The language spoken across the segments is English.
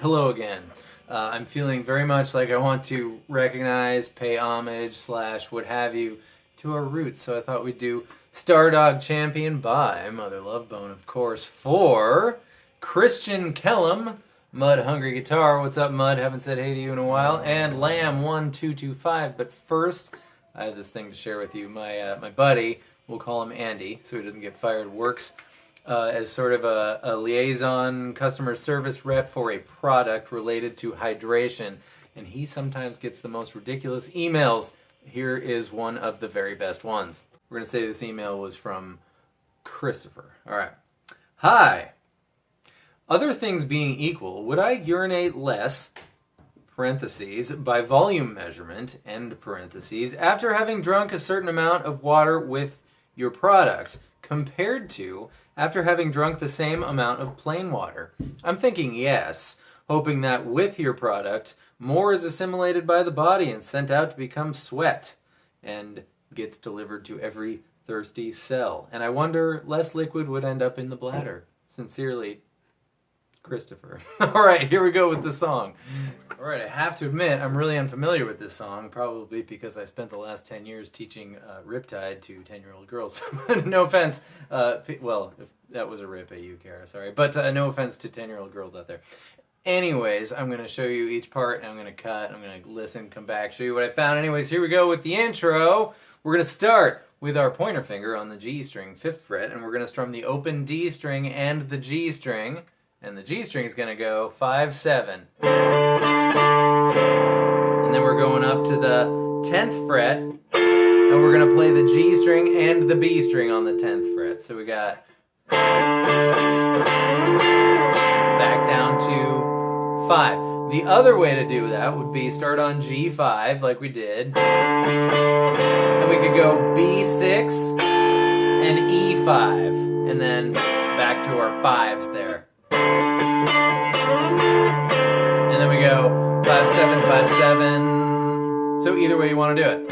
Hello again. I'm feeling very much like I want to recognize, pay homage, / what have you, to our roots. So I thought we'd do Stardog Champion by Mother Love Bone, of course, for Christian Kellum, Mud Hungry Guitar. What's up, Mud? Haven't said hey to you in a while. And Lamb1225. But first, I have this thing to share with you. My buddy, we'll call him Andy, so he doesn't get fired, works as sort of a liaison customer service rep for a product related to hydration, and he sometimes gets the most ridiculous emails. Here is one of the very best ones. We're going to say this email was from Christopher. All right. Hi. Other things being equal, would I urinate less, parentheses, by volume measurement, end parentheses, after having drunk a certain amount of water with your product, compared to after having drunk the same amount of plain water? I'm thinking yes, hoping that with your product, more is assimilated by the body and sent out to become sweat and gets delivered to every thirsty cell. And I wonder less liquid would end up in the bladder. Sincerely, Christopher. All right, here we go with the song. All right, I have to admit, I'm really unfamiliar with this song, probably because I spent the last 10 years teaching Riptide to 10-year-old girls. No offense. Well, if that was a rip at you, Kara, sorry. But no offense to 10-year-old girls out there. Anyways, I'm going to show you each part, and I'm going to cut, I'm going to listen, come back, show you what I found. Anyways, here we go with the intro. We're going to start with our pointer finger on the G string, 5th fret, and we're going to strum the open D string and the G string. And the G string is going to go 5, 7. And then we're going up to the 10th fret, and we're going to play the G string and the B string on the 10th fret. So we got back down to 5. The other way to do that would be start on G5 like we did, and we could go B6 and E5, and then back to our 5s there. And then we go 5, 7, 5, 7. So either way you want to do it.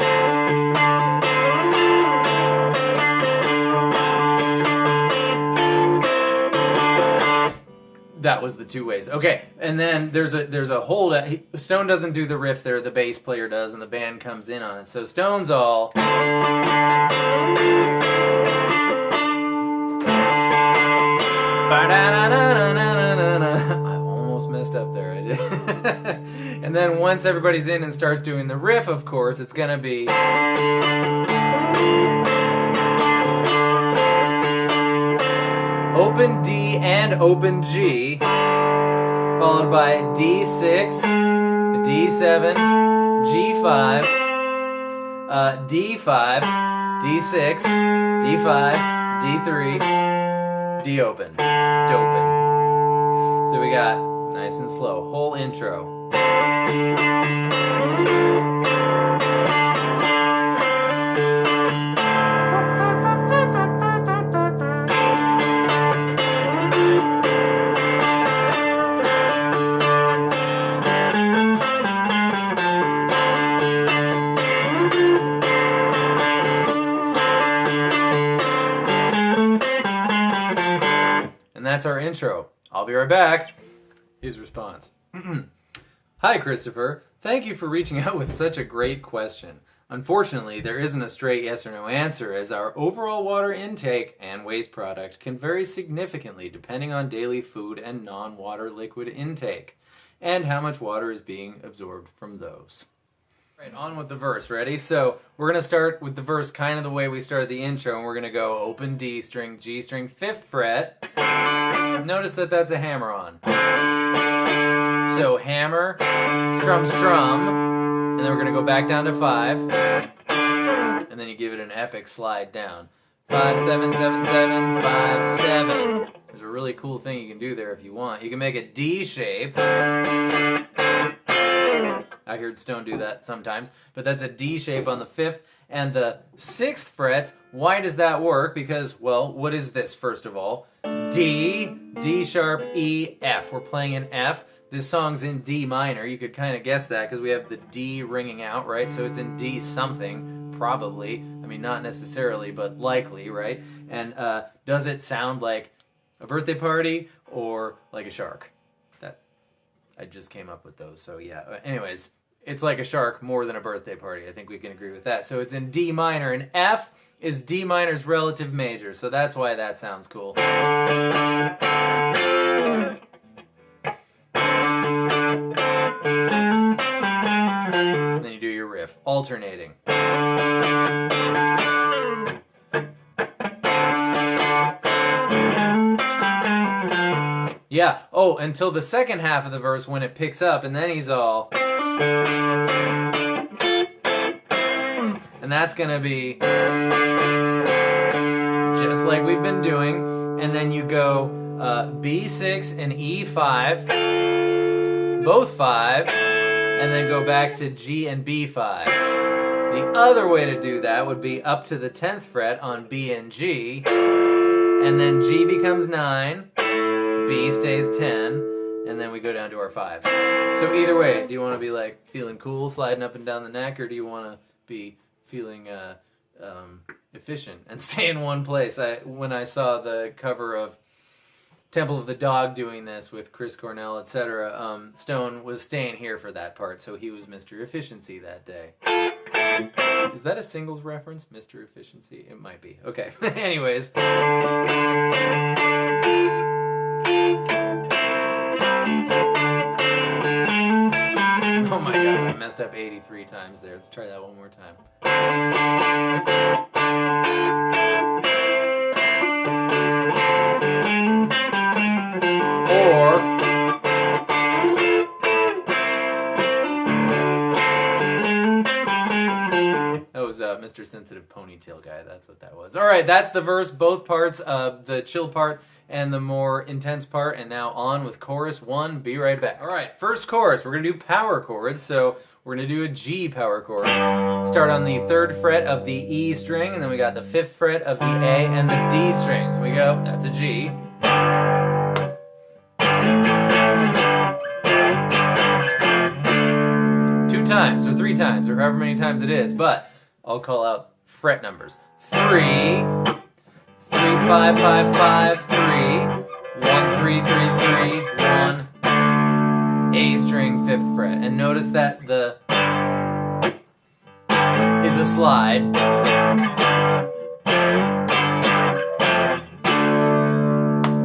That was the two ways. Okay, and then there's a hold. Stone doesn't do the riff there, the bass player does, and the band comes in on it. So Stone's all. I almost messed up there. I did. And then once everybody's in and starts doing the riff, of course, it's gonna be open D and open G, followed by D6, D7, G5, D5, D6, D5, D3, D open, dopen. So we got nice and slow, whole intro. And that's our intro. I'll be right back. His response. Hi, Christopher. Thank you for reaching out with such a great question. Unfortunately, there isn't a straight yes or no answer, as our overall water intake and waste product can vary significantly depending on daily food and non-water liquid intake, and how much water is being absorbed from those. Right, on with the verse. Ready? So we're going to start with the verse kind of the way we started the intro, and we're going to go open D string, G string, 5th fret. Notice that that's a hammer on. So hammer, strum, strum, and then we're going to go back down to 5, and then you give it an epic slide down. 5, 7, 7, 7, 5, 7. There's a really cool thing you can do there if you want. You can make a D shape. I heard Stone do that sometimes, but that's a D shape on the 5th and the 6th fret. Why does that work? Because, well, what is this, first of all? D, D sharp, E, F. We're playing an F. This song's in D minor. You could kind of guess that because we have the D ringing out, right? So it's in D something, probably. I mean, not necessarily, but likely, right? And does it sound like a birthday party or like a shark? I just came up with those. So yeah, anyways, it's like a shark more than a birthday party. I think we can agree with that. So it's in D minor, and F is D minor's relative major. So that's why that sounds cool. And then you do your riff, alternating. Yeah, oh, until the second half of the verse when it picks up, and then he's all... And that's going to be just like we've been doing. And then you go B6 and E5, both 5, and then go back to G and B5. The other way to do that would be up to the 10th fret on B and G, and then G becomes 9, B stays 10, and then we go down to our 5s. So either way, do you want to be like feeling cool, sliding up and down the neck, or do you want to be feeling efficient and stay in one place? When I saw the cover of Temple of the Dog doing this with Chris Cornell, etc., Stone was staying here for that part, so he was Mr. Efficiency that day. Is that a singles reference, Mr. Efficiency? It might be. Okay, anyways. Oh my god, I messed up 83 times there. Let's try that one more time. Or... that was Mr. Sensitive Ponytail Guy. That's what that was. All right, that's the verse, both parts, the chill part and the more intense part, and now on with chorus 1. Be right back. All right, first chorus, we're going to do power chords, so we're going to do a G power chord. Start on the 3rd fret of the E string, and then we got the 5th fret of the A and the D strings. We go, that's a G. Two times, or 3 times, or however many times it is, but I'll call out fret numbers. 3, 3, 5, 5, 5, 3, 1, 3, 3, 3, 1, A string, 5th fret. And notice that the is a slide.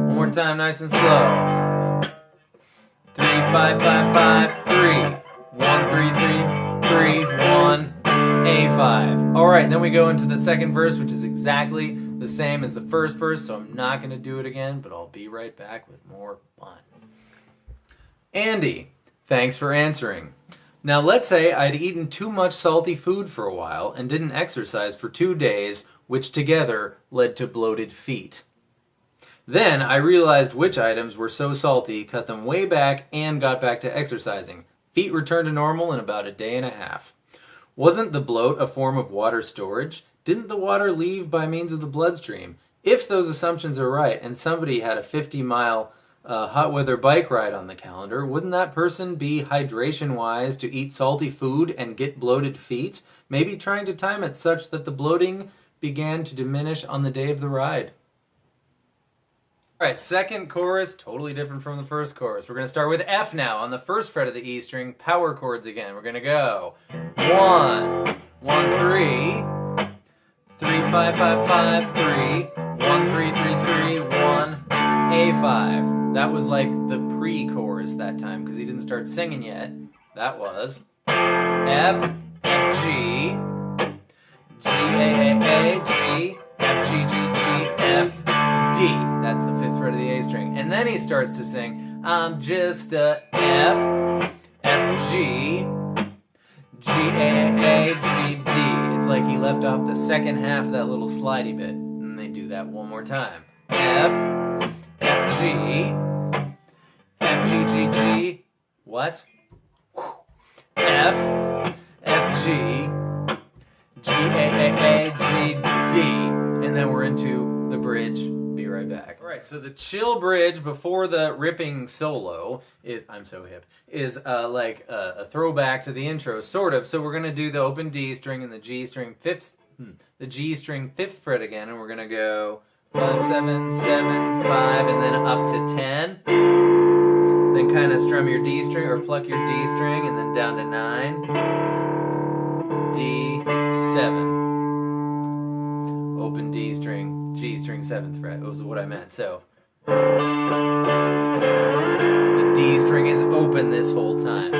One more time, nice and slow. 3, 5, 5, 5, 3, 1, 3, 3, 3, 1, A5. All right, then we go into the second verse, which is exactly the same as the first verse, so I'm not going to do it again, but I'll be right back with more fun. Andy, thanks for answering. Now let's say I'd eaten too much salty food for a while and didn't exercise for 2 days, which together led to bloated feet. Then I realized which items were so salty, cut them way back, and got back to exercising. Feet returned to normal in about a day and a half. Wasn't the bloat a form of water storage? Didn't the water leave by means of the bloodstream? If those assumptions are right, and somebody had a 50-mile hot weather bike ride on the calendar, wouldn't that person be hydration-wise to eat salty food and get bloated feet? Maybe trying to time it such that the bloating began to diminish on the day of the ride. All right, second chorus, totally different from the first chorus. We're going to start with F now on the 1st fret of the E string, power chords again. We're going to go 1, 1, 3, 3, 5, 5, 5, 3, 1, 3, 3, 3, 1, A5. That was like the pre-chorus that time because he didn't start singing yet. That was F, F, G, G, A, G, F, G, G, G, F, D. That's the 5th fret of the A string. And then he starts to sing, I'm just a F, F, G, G, A, G, D. It's like he left off the second half of that little slidey bit. And they do that one more time. F, F, G, F, G, G, G. What? F, F, G, G, A, G, D. And then we're into the bridge. Be right back. All right, so the chill bridge before the ripping solo is, I'm so hip, is like a throwback to the intro, sort of. So we're going to do the open D string and the G string 5th fret again, and we're going to go 5, 7, 7, 5, and then up to 10. Then kind of strum your D string or pluck your D string and then down to 9. D7. Open D string, G string 7th fret. That was what I meant. So the D string is open this whole time.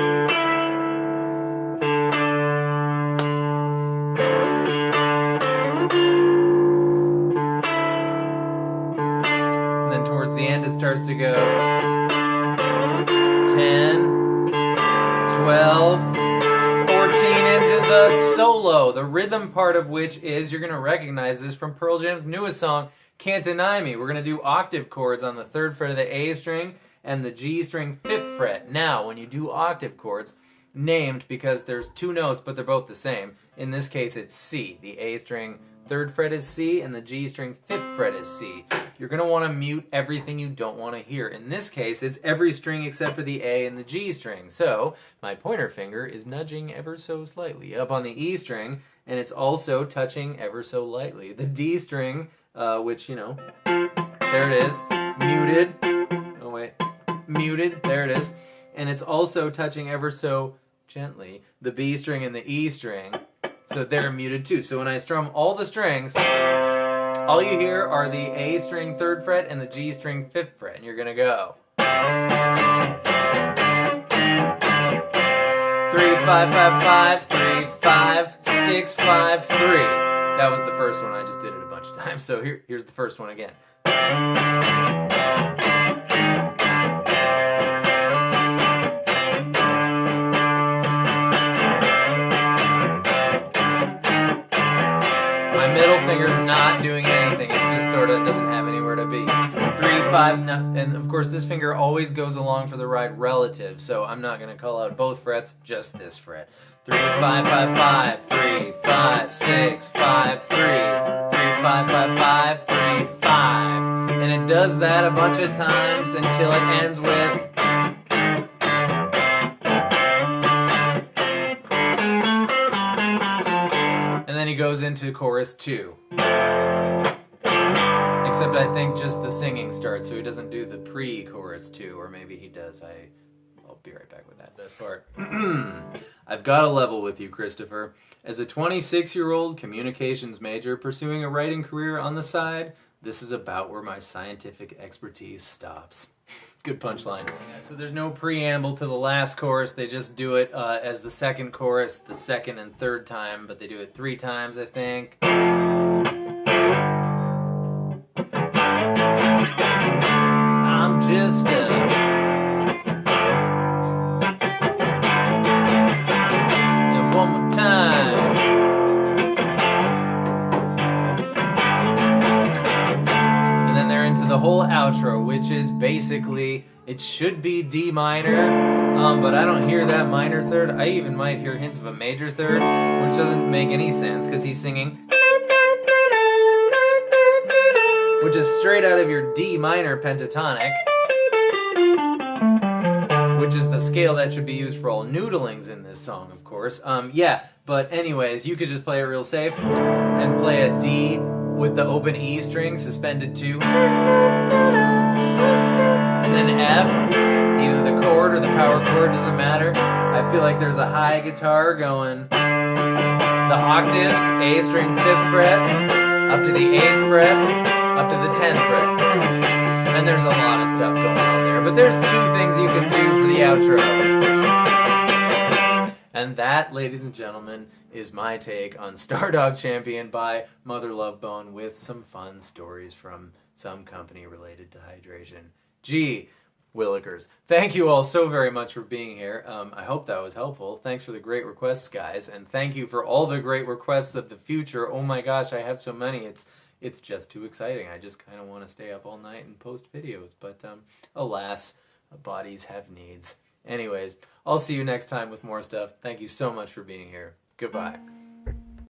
And then towards the end it starts to go 10, 12, 14 into the solo, the rhythm part of which is, you're going to recognize this from Pearl Jam's newest song, Can't Deny Me. We're going to do octave chords on the 3rd fret of the A string and the G string 5th fret. Now, when you do octave chords, named because there's 2 notes, but they're both the same. In this case, it's C. The A string 3rd fret is C, and the G string 5th fret is C. You're going to want to mute everything you don't want to hear. In this case, it's every string except for the A and the G string. So, my pointer finger is nudging ever so slightly up on the E string, and it's also touching ever so lightly the D string, which, you know, there it is, muted. Oh, wait. Muted, there it is. And it's also touching ever so gently the B string and the E string, so they're muted too. So when I strum all the strings, all you hear are the A string 3rd fret and the G string 5th fret, and you're gonna go 3 5 5 5 3 5 6 5 3. That was the first one. I just did it a bunch of times. So here's the first one again. My middle finger's not doing anything. It's just sort of doesn't have anywhere to be. 3 5 no, and of course this finger always goes along for the ride relative. So I'm not going to call out both frets, just this fret. 3 5 5 5 3 5 6 5 3 3 5 5 5 3 5, and it does that a bunch of times until it ends with. And then he goes into chorus 2. Except I think just the singing starts, so he doesn't do the pre-chorus 2, or maybe he does. I'll be right back with that best part. I've got a level with you, Christopher. As a 26-year-old communications major pursuing a writing career on the side, this is about where my scientific expertise stops. Good punchline. So there's no preamble to the last chorus. They just do it as the second chorus, the second and third time, but they do it 3 times, I think. I'm just and one more time. And then they're into the whole outro, which is basically, it should be D minor, but I don't hear that minor third. I even might hear hints of a major third, which doesn't make any sense because he's singing, which is straight out of your D minor pentatonic, which is the scale that should be used for all noodlings in this song, of course. Yeah, but anyways, you could just play it real safe and play a D with the open E string suspended to, and then F, either the chord or the power chord, doesn't matter. I feel like there's a high guitar going the octaves, A string 5th fret, up to the 8th fret, up to the 10th fret. And there's a lot of stuff going on there. But there's 2 things you can do for the outro. And that, ladies and gentlemen, is my take on Stardog Champion by Mother Love Bone, with some fun stories from some company related to hydration. Gee, Willikers. Thank you all so very much for being here. I hope that was helpful. Thanks for the great requests, guys. And thank you for all the great requests of the future. Oh my gosh, I have so many. It's just too exciting. I just kind of want to stay up all night and post videos. But alas, bodies have needs. Anyways, I'll see you next time with more stuff. Thank you so much for being here. Goodbye.